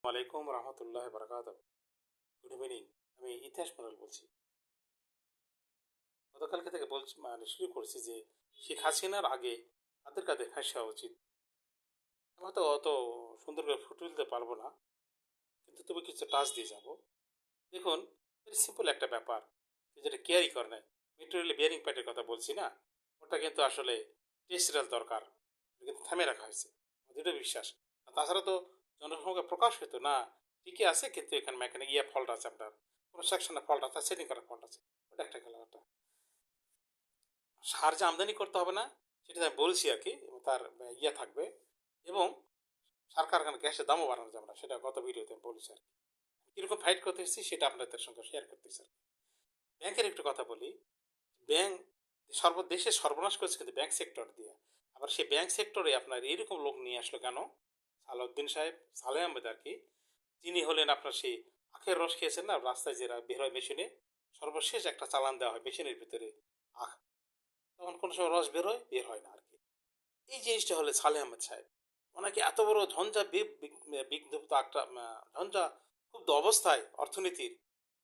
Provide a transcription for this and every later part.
আলাইকুম রহমতুল্লাহ বারাকাত। Good evening. আমি ইতিহাস মোড়াল বলছি। গতকালকে থেকে বলছি শুরু করছি যে শেখ হাসিনার আগে কাদের কাদের ফাঁসি হওয়া উচিত। আমি হয়তো অত সুন্দর করে ফুটে তুলতে পারবো না, কিন্তু তবে কিছু টাচ দিয়ে যাব। দেখুন, ভেরি সিম্পল একটা ব্যাপার, যেটা কেয়ারই করে নাই। মেট্রো রেলে বিয়ারিং প্যাটের কথা বলছি না, ওটা কিন্তু আসলে টেস্টাল দরকার, ওটা কিন্তু থামে রাখা হয়েছে। দৃঢ় বিশ্বাস। আর তাছাড়া তো জনসংখ্যা প্রকাশ হতো না, ঠিকই আছে, কিন্তু এখানে মেকানিক ফল্ট আছে, আপনার কোনো সেকশনে ফল্ট আছে, সেটিং করার ফল্ট আছে। ওটা একটা গেল। একটা সার যে আমদানি করতে হবে না, সেটা আমি বলছি আর কি, এবং তার থাকবে। এবং সার কারখানা গ্যাসের দামও বাড়ানো যাবে না, সেটা গত ভিডিওতে আমি বলেছি আর কি। কীরকম ফাইট করতে এসেছি সেটা আপনাদের সঙ্গে শেয়ার করতেছি আর কি। ব্যাংকের একটু কথা বলি। ব্যাংক দেশের সর্বনাশ করেছে কিন্তু ব্যাংক সেক্টর দিয়ে। আবার সেই ব্যাংক সেক্টরে আপনার এরকম লোক নিয়ে আসলো কেন? সালাউদ্দিন সাহেব, সালেহ আহমেদ আর কি। তিনি হলেন আপনার সেই আখের রস খেয়েছেন না, রাস্তায় যেটা বের হয় মেশিনে, সর্বশেষ একটা চালান দেওয়া হয় মেশিনের ভিতরে আখ, তখন কোনো সময় রস বের হয় না আর কি। এই জিনিসটা হলে সালেহ আহমেদ সাহেব, ওনাকে এত বড় বিঘ্নপ্ত একটা ঝঞ্ঝা ক্ষুব্ধ অবস্থায় অর্থনীতির,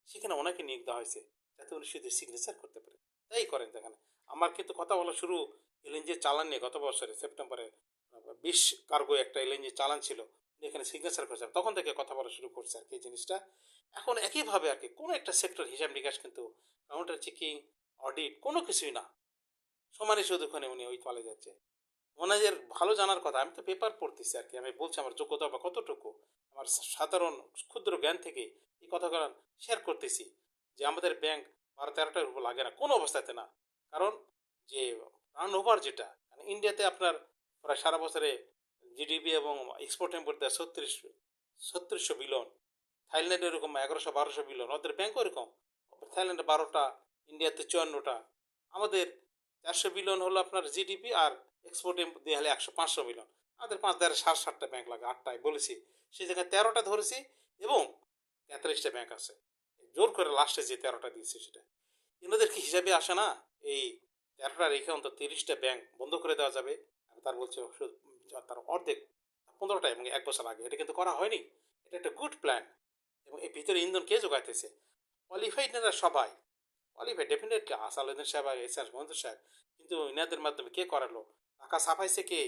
সেখানে ওনাকে নিয়োগ দেওয়া হয়েছে যাতে উনি শুধু সিগনেচার করতে পারে। তাই করেন দেখেন। আমার কিন্তু কথা বলা শুরু এলএনজি চালান নিয়ে গত বছরে সেপ্টেম্বরে 20 কার্গো একটা এলএনজি চালান ছিল, উনি এখানে সিগনেচার করেছেন, তখন থেকে কথা বলা শুরু করছে আর কি। এই জিনিসটা এখন একইভাবে আর কি, কোনো একটা সেক্টর হিসাব নিকাশ কিন্তু কাউন্টার চেকিং, অডিট কোনো কিছুই না, সমানে শুধু ওখানে উনি ওই পালে যাচ্ছে। ওনাদের ভালো জানার কথা, আমি তো পেপার পড়তেছি আর কি, আমি বলছি আমার যোগ্যতা বা কতটুকু, আমার সাধারণ ক্ষুদ্র জ্ঞান থেকে এই কথাগুলো শেয়ার করতেছি। যে আমাদের ব্যাংক 12-13টার উপর লাগে না কোনো অবস্থাতে না। কারণ যে রান ওভার যেটা, মানে ইন্ডিয়াতে আপনার প্রায় সারা বছরে জিডিপি এবং এক্সপোর্ট ইম্পোর্ট দেয় 3600 বিলিয়ন, থাইল্যান্ডে এরকম 1100-1200 বিলিয়ন, ওদের ব্যাংক ওরকম। থাইল্যান্ডে 12টা, ইন্ডিয়াতে 54টা। আমাদের 400 বিলিয়ন হলো আপনার জিডিপি, আর এক্সপোর্ট দিয়ে হলে 100-500 বিলিয়ন। আমাদের 5-7টা ব্যাংক লাগে, 8টায় বলেছি, সেই জায়গায় 13টা ধরেছি, এবং 43টা ব্যাংক আছে। জোর করে লাস্টে যে 13টা দিয়েছে সেটা এনাদের কি হিসাবে আসে না? এই 13টা রেখে অন্তত 30টা ব্যাংক বন্ধ করে দেওয়া যাবে। আমি তার বলছি তার অর্ধেক 15টা, এবং 1 বছর আগে এটা কিন্তু করা হয়নি। এটা একটা গুড প্ল্যান। এবং এর ভিতরে ইন্ধন কে যোগাইতেছে? কোয়ালিফাইড এরা সবাই, কোয়ালিফাইড ডেফিনেটলি আসাদুদ্দিন সাহেব আর এস আর মহন্ত সাহেব। কিন্তু ইনাদের মাধ্যমে কে করালো? টাকা ছাপাইছে কে?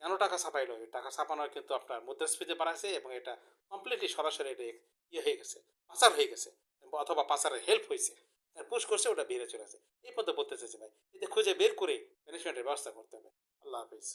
কেন টাকা ছাপাইলো? এই টাকা ছাপানোর কিন্তু আপনার মুদ্রাস্ফীতি বাড়াইছে, এবং এটা কমপ্লিটলি সরাসরি এটা হয়ে গেছে, পাচার হয়ে গেছে, অথবা পাচারের হেল্প হয়েছে, পুশ করছে, ওটা বেড়ে চলে আসে। এই পর্যন্ত বলতে চাইছে ভাই, এতে খুঁজে বের করে ম্যানেজমেন্টের ব্যবস্থা করতে হবে। আল্লাহ হাফিজ।